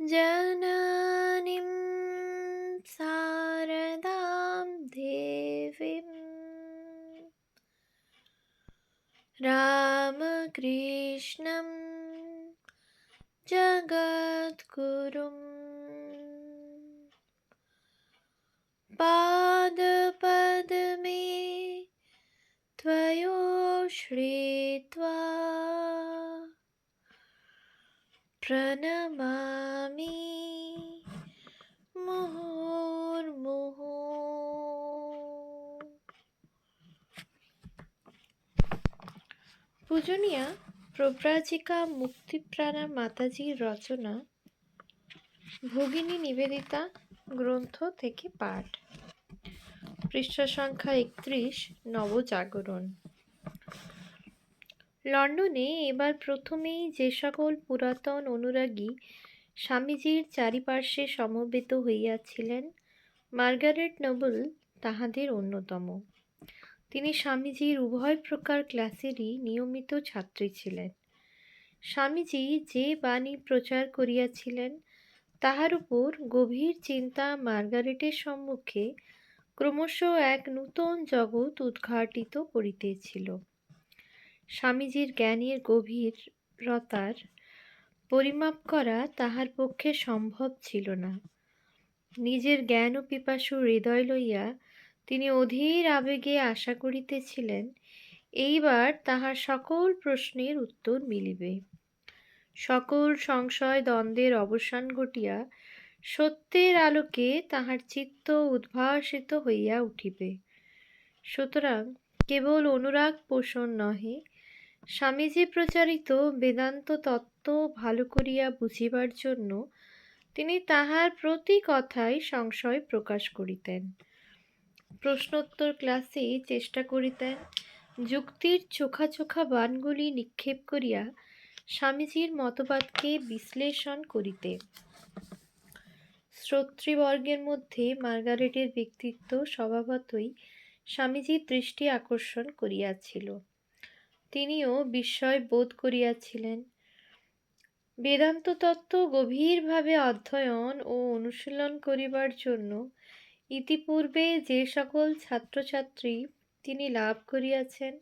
जननीं शारदां देवीं रामकृष्णं जगद्गुरुं पादपद्मे त्वयोश्रित्वा प्रणमामि मुहुर्मुहुः। পূজনীয়া প্রব্রাজিকা মুক্তিপ্রাণা মাতাজির রচনা ভগিনী নিবেদিতা গ্রন্থ থেকে পাঠ, পৃষ্ঠা সংখ্যা 31, নবজাগরণ। লন্ডনে এবার প্রথমেই যে সকল পুরাতন অনুরাগী স্বামীজীর চারিপার্শ্বে সমবেত হইয়াছিলেন, মার্গারেট নোবেল তাহাদের অন্যতম। তিনি স্বামীজীর উভয় প্রকার ক্লাসেরই নিয়মিত ছাত্রী ছিলেন। স্বামীজী যে বাণী প্রচার করিয়াছিলেন তাহার উপর গভীর চিন্তা মার্গারেটের সম্মুখে ক্রমশ এক নূতন জগৎ উদ্ঘাটিত করিতেছিল। স্বামীজীর জ্ঞানের গভীরতার পরিমাপ করা তাহার পক্ষে সম্ভব ছিল না। নিজের জ্ঞান ও পিপাসু হৃদয় লইয়া তিনি অধীর আবেগে আশা করিতেছিলেন এইবার তাহার সকল প্রশ্নের উত্তর মিলিবে, সকল সংশয় দ্বন্দ্বের অবসান ঘটিয়া সত্যের আলোকে তাহার চিত্ত উদ্ভাসিত হইয়া উঠিবে। সুতরাং কেবল অনুরাগ পোষণ নহে, স্বামীজী প্রচারিত বেদান্ত তত্ত্ব ভালো করিয়া বুঝিবার জন্য তিনি তাহার প্রতি কথায় সংশয় প্রকাশ করিতেন, প্রশ্নোত্তর ক্লাসে চেষ্টা করিতেন, যুক্তির চোখা চোখা বাণগুলি নিক্ষেপ করিয়া স্বামীজীর মতবাদকে বিশ্লেষণ করিতে। শ্রোতৃবর্গের মধ্যে মার্গারেটের ব্যক্তিত্ব স্বভাবতই স্বামীজীর দৃষ্টি আকর্ষণ করিয়াছিল। তিনিও বিস্ময় বোধ করিয়াছিলেন। বেদান্ত তত্ত্ব গভীরভাবে অধ্যয়ন ও অনুশীলন করিবার জন্য ইতিপূর্বে যে সকল ছাত্রছাত্রী তিনি লাভ করিয়াছেন,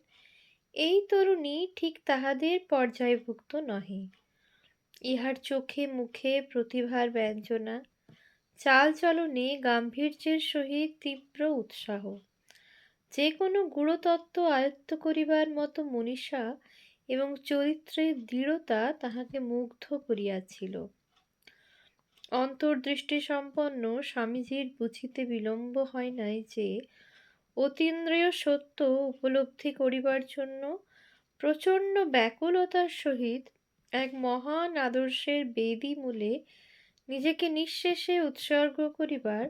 এই তরুণী ঠিক তাহাদের পর্যায়ভুক্ত নহে। ইহার চোখে মুখে প্রতিভার ব্যঞ্জনা, চালচলনে গাম্ভীর্যের সহিত তীব্র উৎসাহ, যে কোনো গূঢ়তত্ত্ব আয়ত্ত করিবার মতো মনীষা এবং চরিত্রের দৃঢ়তা তাহাকে মুগ্ধ করিয়াছিল। অন্তর্দৃষ্টি সম্পন্ন স্বামীজীর বুঝিতে বিলম্ব হয় নাই যে অতীন্দ্রিয় সত্য উপলব্ধি করিবার জন্য প্রচণ্ড ব্যাকুলতার সহিত এক মহান আদর্শের বেদী মূলে নিজেকে নিঃশেষে উৎসর্গ করিবার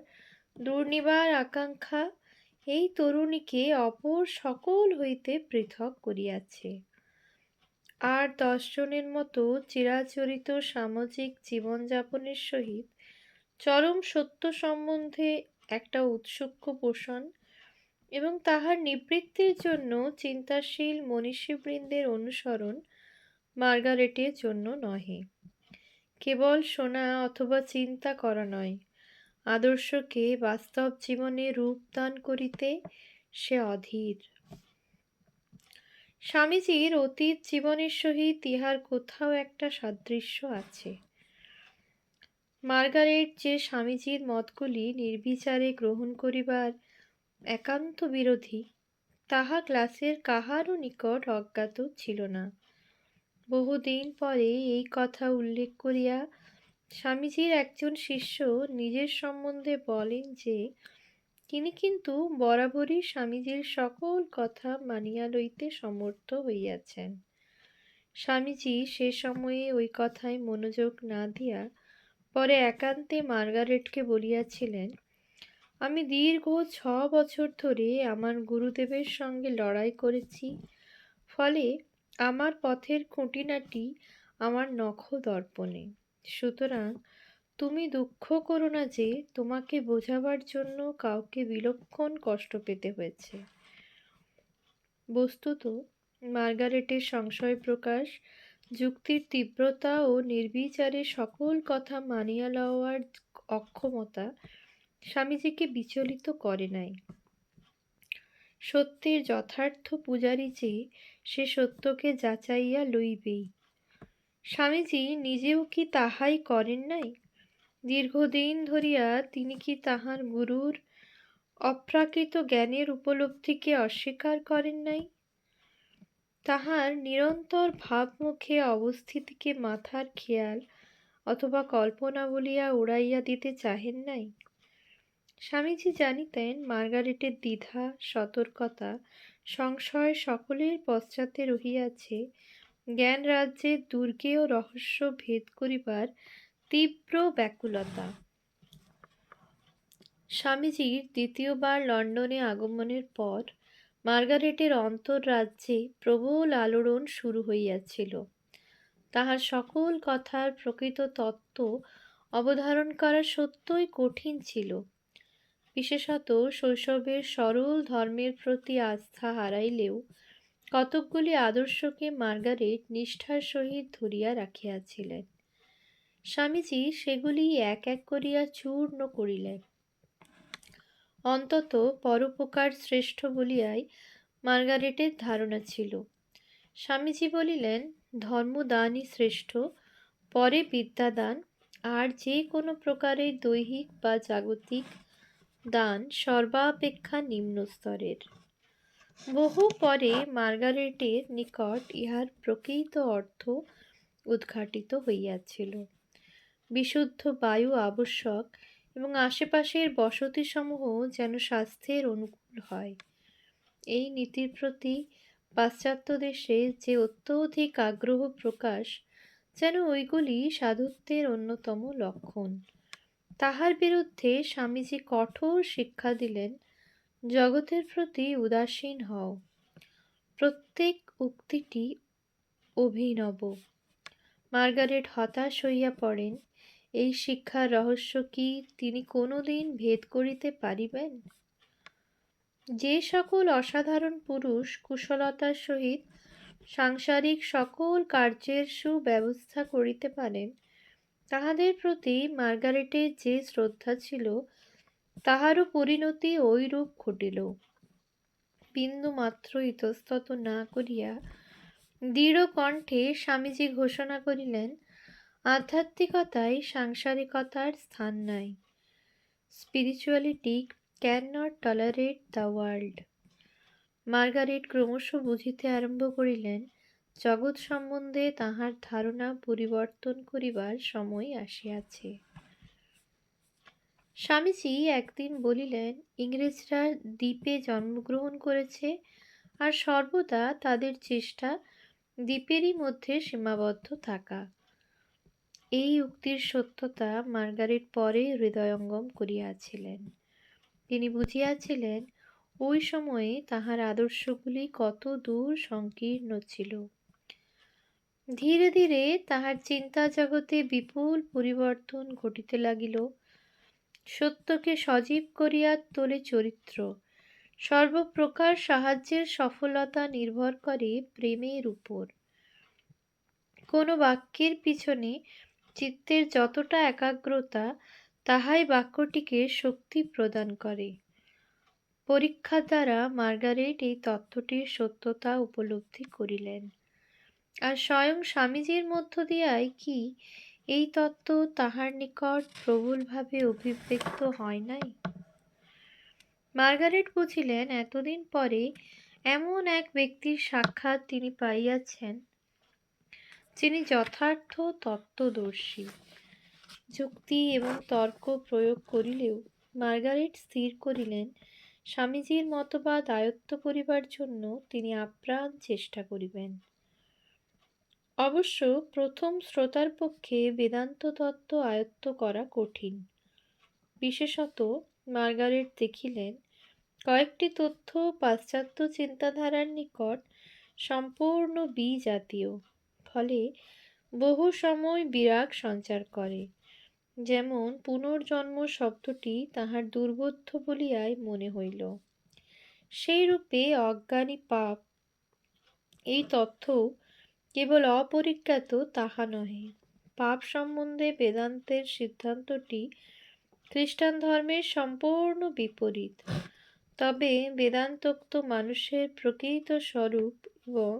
দুর্নিবার আকাঙ্ক্ষা এই তরুণীকে অপর সকল হইতে পৃথক করিয়াছে। আর 10 জনের মতো চিরাচরিত সামাজিক জীবনযাপনের সহিত চরম সত্য সম্বন্ধে একটা ঔৎসুক্য পোষণ এবং তাহার নিবৃত্তির জন্য চিন্তাশীল মনীষীবৃন্দের অনুসরণ মার্গারেটের জন্য নহে। কেবল শোনা অথবা চিন্তা করা নয়, আদর্শকে বাস্তব জীবনে রূপদান করিতে সে অধীর। স্বামীজীর অতীত জীবনের সহিত ইহার কোথাও একটা সাদৃশ্য আছে। মার্গারেট যে স্বামীজীর মতগুলি নির্বিচারে গ্রহণ করিবার একান্ত বিরোধী, তাহা ক্লাসের কাহারও নিকট অজ্ঞাত ছিল না। বহুদিন পরে এই কথা উল্লেখ করিয়া স্বামীজীর একজন শিষ্য নিজের সম্বন্ধে বলেন যে তিনি কিন্তু বরাবরই স্বামীজীর সকল কথা মানিয়া লইতে সমর্থ হইয়াছেন। স্বামীজী সে সময়ে ওই কথায় মনোযোগ না দিয়া পরে একান্তে মার্গারেটকে বলিয়াছিলেন, আমি দীর্ঘ 6 বছর ধরে আমার গুরুদেবের সঙ্গে লড়াই করেছি, ফলে আমার পথের খুঁটিনাটি আমার নখদর্পণে। সুতরাং তুমি দুঃখ করো না যে তোমাকে বোঝাবার জন্য কাউকে বিলক্ষণ কষ্ট পেতে হয়েছে। বস্তুত মার্গারেটের সংশয় প্রকাশ যুক্তির তীব্রতা ও নির্বিচারে সকল কথা মানিয়া লওয়ার অক্ষমতা স্বামীজিকে বিচলিত করে নাই। সত্যের যথার্থ পূজারী যে, সে সত্যকে যাচাইয়া লইবেই। স্বামীজি নিজেও কি তাহাই করেন নাই? দীর্ঘদিন ধরিয়া তিনি কি তাহার গুরুর অপ্রাকৃত জ্ঞানের উপলব্ধিকে অস্বীকার করেন নাই? তাহার নিরন্তর ভাবমুখে অবস্থিতিকে মাথার খেয়াল অথবা কল্পনা বলিয়া উড়াইয়া দিতে চাহেন নাই? স্বামীজি জানিতেন মার্গারেটের দ্বিধা, সতর্কতা, সংশয় সকলের পশ্চাতে রহিয়াছে জ্ঞান রাজ্যের দুর্গেয় রহস্য ভেদ করিবার তীব্র ব্যাকুলতা। স্বামীজির দ্বিতীয়বার লন্ডনে আগমনের পর মার্গারেটের অন্তর্রাজ্যে প্রবল আলোড়ন শুরু হইয়াছিল। তাহার সকল কথার প্রকৃত তত্ত্ব অবধারণ করা সত্যই কঠিন ছিল। বিশেষত শৈশবের সরল ধর্মের প্রতি আস্থা হারাইলেও কতকগুলি আদর্শকে মার্গারেট নিষ্ঠার সহিত ধরিয়া রাখিয়াছিলেন। স্বামীজি সেগুলি এক এক করিয়া চূর্ণ করিলেন। অন্তত পরোপকার শ্রেষ্ঠ বলিয়াই মার্গারেটের ধারণা ছিল। স্বামীজি বলিলেন, ধর্মদানই শ্রেষ্ঠ, পরে বিদ্যাদান, আর যে কোনো প্রকারের দৈহিক বা জাগতিক দান সর্বাপেক্ষা নিম্ন স্তরের। বহু পরে মার্গারেটের নিকট ইহার প্রকৃত অর্থ উদ্ঘাটিত হইয়াছিল। বিশুদ্ধ বায়ু আবশ্যক এবং আশেপাশের বসতিসমূহ যেন স্বাস্থ্যের অনুকূল হয়। এই নীতির প্রতি পাশ্চাত্য দেশে যে অত্যধিক আগ্রহ প্রকাশ, যেন ওইগুলি সাধুত্বের অন্যতম লক্ষণ। তাহার বিরুদ্ধে স্বামীজি কঠোর শিক্ষা দিলেন, জগতের প্রতি উদাসীন হও। প্রত্যেক উক্তিটি অভিনব। মার্গারেট হতাশ হইয়া পড়েন। এই শিক্ষার রহস্য কি তিনি কোনোদিন ভেদ করিতে পারিবেন? যে সকল অসাধারণ পুরুষ কুশলতার সহিত সাংসারিক সকল কার্যের সুব্যবস্থা করিতে পারেন, তাহাদের প্রতি মার্গারেটের যে শ্রদ্ধা ছিল, তাহারও পরিণতি ঐরূপ ঘটিল। বিন্দুমাত্র ইতস্তত না করিয়া দৃঢ় কণ্ঠে স্বামীজি ঘোষণা করিলেন, আধ্যাত্মিকতায় সাংসারিকতার স্থান নাই। Spirituality can not tolerate the world. Margaret ক্রমশ বুঝিতে আরম্ভ করিলেন, জগৎ সম্বন্ধে তাহার ধারণা পরিবর্তন করিবার সময় আসিয়াছে। স্বামীজি একদিন বলিলেন, ইংরেজরা দ্বীপে জন্মগ্রহণ করেছে, আর সর্বদা তাদের চেষ্টা দ্বীপেরই মধ্যে সীমাবদ্ধ থাকা। এই উক্তির সত্যতা মার্গারেট পরে হৃদয়ঙ্গম করিয়াছিলেন। তিনি বুঝিয়াছিলেন ওই সময়ে তাহার আদর্শগুলি কত দূর সংকীর্ণ ছিল। ধীরে ধীরে তাহার চিন্তা জগতে বিপুল পরিবর্তন ঘটিতে লাগিল। সত্যকে সজীব করিয়া তোলে চরিত্র। সর্বপ্রকার সাহায্যের সফলতা নির্ভর করে প্রেমের উপর। কোনো বাক্যের পিছনে চিত্তের যতটা একাগ্রতা, তাহাই বাক্যটিকে শক্তি প্রদান করে। পরীক্ষার দ্বারা মার্গারেট এই তত্ত্বটির সত্যতা উপলব্ধি করিলেন। আর স্বয়ং স্বামীজির মধ্য দিয়াই কি এই তত্ত্ব তাহার নিকট প্রবলভাবে অভিব্যক্ত হয় নাই? মার্গারেট বুঝিলেন, এতদিন পরে এমন এক ব্যক্তির সাক্ষাৎ তিনি পাইয়াছেন, যিনি যথার্থ তত্ত্বদর্শী। যুক্তি এবং তর্ক প্রয়োগ করিলেও মার্গারেট স্থির করিলেন, স্বামীজির মতবাদ আয়ত্ত করিবার জন্য তিনি আপ্রাণ চেষ্টা করিবেন। অবশ্য প্রথম শ্রোতার পক্ষে বেদান্ত তত্ত্ব আয়ত্ত করা কঠিন। বিশেষত মার্গারেট দেখিলেন, কয়েকটি তথ্য পাশ্চাত্য চিন্তাধারার নিকট সম্পূর্ণ বিজাতীয়, ফলে বহু সময় বিরাগ সঞ্চার করে। যেমন পুনর্জন্ম শব্দটি তাহার দুর্বোধ্য বলিয়াই মনে হইল, সেই রূপে অজ্ঞানী পাপ এই তথ্য কেবল অপরিজ্ঞাত তাহা নহে। পাপ সম্বন্ধে বেদান্তের সিদ্ধান্তটি খ্রিস্টান ধর্মের সম্পূর্ণ বিপরীত। তবে বেদান্তোক্ত মানুষের প্রকৃত স্বরূপ এবং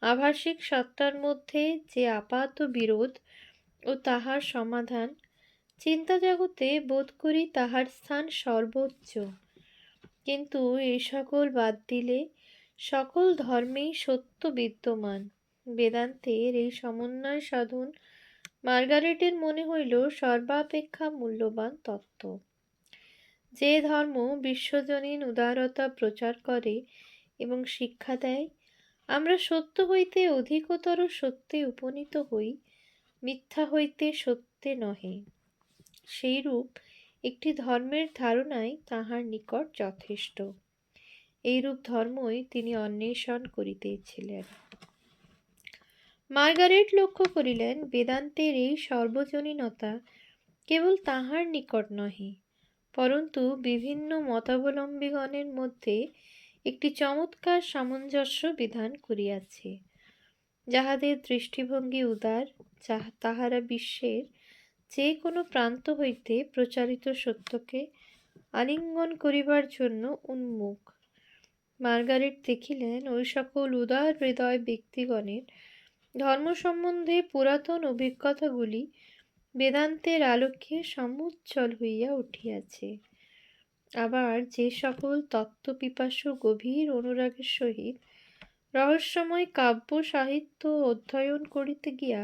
আভাসিক সত্তার মধ্যে যে আপাত বিরোধ ও তাহার সমাধান, চিন্তা জগতে বোধ করি তাহার স্থান সর্বোচ্চ। কিন্তু এই সকল বাদ দিলে সকল ধর্মেই সত্য বিদ্যমান। বেদান্তের এই সমন্বয় সাধন মার্গারেটের মনে হইল সর্বাপেক্ষা মূল্যবান তত্ত্ব। যে ধর্ম বিশ্বজনীন উদারতা প্রচার করে এবং শিক্ষা দেয়, আমরা সত্য হইতে অধিকতর সত্যে উপনীত হই, মিথ্যা হইতে সত্যে নহে, সেইরূপ একটি ধর্মের ধারণাই তাহার নিকট যথেষ্ট। এইরূপ ধর্মই তিনি অন্বেষণ করিতেছিলেন। মার্গারেট লক্ষ্য করিলেন, বেদান্তের এই সর্বজনীনতা কেবল তাহার নিকট নহে, পরন্তু বিভিন্ন মতাবলম্বীগণের মধ্যে একটি চমৎকার সামঞ্জস্য বিধান করিয়াছে। যাহাদের দৃষ্টিভঙ্গি উদার, তাহারা বিশ্বের যে কোনো প্রান্ত হইতে প্রচারিত সত্যকে আলিঙ্গন করিবার জন্য উন্মুখ। মার্গারেট দেখিলেন, ওই সকল উদার হৃদয় ব্যক্তিগণের ধর্ম সম্বন্ধে পুরাতন অভিজ্ঞতাগুলি বেদান্তের আলোকে সমুজ্জ্বল হইয়া উঠিয়াছে। আবার যে সকল তত্ত্বপিপাসু গভীর অনুরাগের সহিত রহস্যময় কাব্য সাহিত্য অধ্যয়ন করিতে গিয়া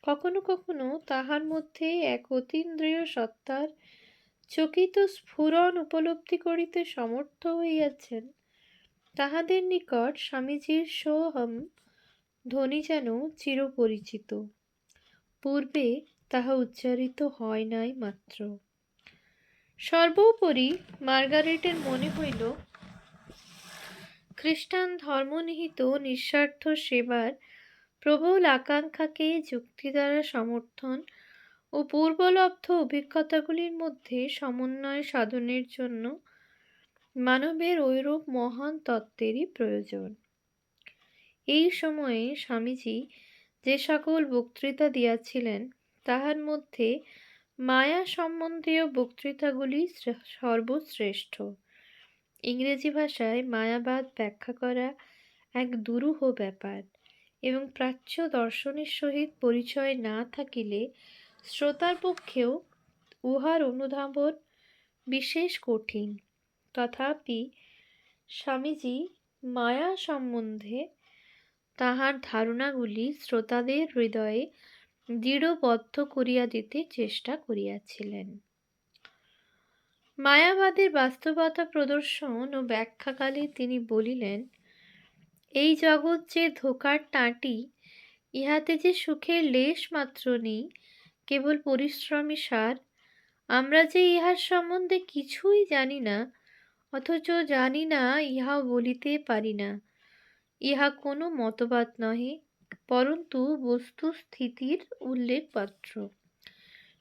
কখনো কখনো তাহার মধ্যে এক অতীন্দ্রিয় সত্তার চকিত স্ফুরণ উপলব্ধি করিতে সমর্থ হইয়াছেন, তাহাদের নিকট স্বামীজীর সোহম ধ্বনি যেন চিরপরিচিত। পূর্বে তাহা উচ্চারিত হয় নাই মাত্র। সর্বোপরি মার্গারেটের মনে হইল, খ্রিস্টান ধর্মনিহিত নিঃস্বার্থ সেবার প্রবল আকাঙ্ক্ষাকে যুক্তি দ্বারা সমর্থন ও পূর্বলব্ধ অভিজ্ঞতাগুলির মধ্যে সমন্বয় সাধনের জন্য মানবের ঐরূপ মহান তত্ত্বেরই প্রয়োজন। এই সময়ে স্বামীজী যে সকল বক্তৃতা দিয়াছিলেন, তাহার মধ্যে মায়া সম্বন্ধীয় বক্তৃতাগুলি সর্বশ্রেষ্ঠ। ইংরেজি ভাষায় মায়াবাদ ব্যাখ্যা করা এক দুরূহ ব্যাপার, এবং প্রাচ্য দর্শনের সহিত পরিচয় না থাকিলে শ্রোতার পক্ষেও উহার অনুধাবন বিশেষ কঠিন। তথাপি স্বামীজী মায়া সম্বন্ধে তাহার ধারণাগুলি শ্রোতাদের হৃদয়ে দৃঢ়বদ্ধ করিয়া দিতে চেষ্টা করিয়াছিলেন। মায়াবাদের বাস্তবতা প্রদর্শন ও ব্যাখ্যাকালে তিনি বলিলেন, এই জগৎ যে ধোঁকার টাঁটি, ইহাতে যে সুখের লেশ মাত্র নেই, কেবল পরিশ্রমী সার। আমরা যে ইহার সম্বন্ধে কিছুই জানি না, অথচ জানি না ইহাও বলিতে পারি না। ইহা কোনো মতবাদ নহে, পরন্তু বস্তুস্থিতির উল্লেখমাত্র।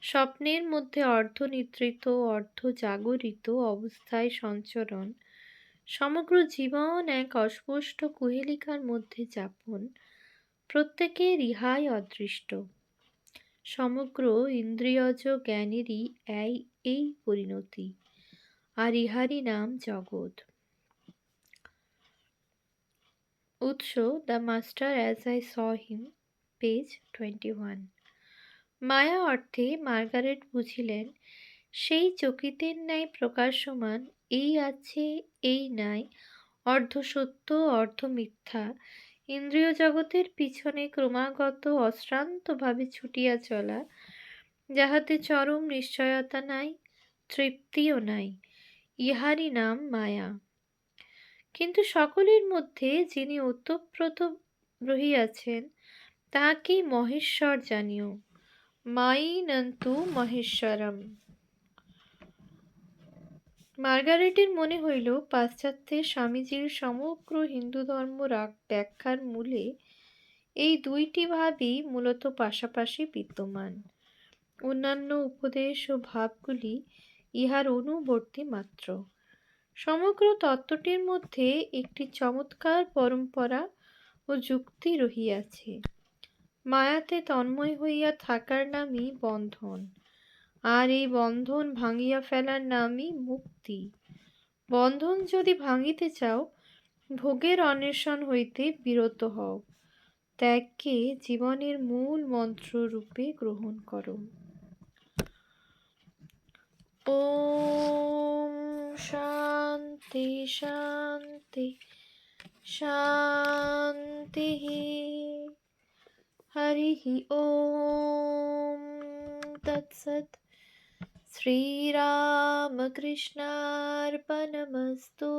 স্বপ্নের মধ্যে অর্ধনিদ্রিত অর্ধজাগরিত অবস্থায় সঞ্চরণ, সমগ্র জীবন এক অস্পষ্ট কুহেলিকার মধ্যে যাপন, প্রত্যেকের ইহাই অদৃষ্ট। সমগ্র ইন্দ্রিয়জ জ্ঞানেরই এই পরিণতি, আর ইহারই নাম জগৎ। উৎস: the master as I saw him, page 21। মায়া অর্থে মার্গারেট বুঝিলেন, সেই চকিতের ন্যায় প্রকাশমান এই আছে এই নাই, অর্ধ সত্য অর্ধ মিথ্যা ইন্দ্রিয় জগতের পিছনে ক্রমাগত অশ্রান্তভাবে ছুটিয়া চলা, যাহাতে চরম নিশ্চয়তা নাই, তৃপ্তিও নাই, ইহারই নাম মায়া। কিন্তু সকলের মধ্যে যিনি ওতপ্রোত রহিয়াছেন, তাহাকেই মহেশ্বর জানিও। মায়ি নন্তু মহেশ্বরম। মার্গারেটের মনে হইল, পাশ্চাত্যের স্বামীজীর সমগ্র হিন্দু ধর্ম ব্যাখ্যার মূলে এই দুইটি ভাবই মূলত পাশাপাশি বিদ্যমান। অন্যান্য উপদেশ ও ভাবগুলি ইহার অনুবর্তী মাত্র। সমগ্র তত্ত্বটির মধ্যে একটি চমৎকার পরম্পরা ও যুক্তি রহিয়াছে। মায়াতে তন্ময় হইয়া থাকার নামই বন্ধন, আর এই বন্ধন ভাঙিয়া ফেলার নামই মুক্তি। বন্ধন যদি ভাঙিতে চাও, ভোগের অন্বেষণ হইতে বিরত হও, ত্যাগকে জীবনের মূল মন্ত্র রূপে গ্রহণ করো। ওম শান্তি শান্তি শান্তি। হরিঃ ওম তৎসৎ। শ্রীরামকৃষ্ণার্পণমস্তু।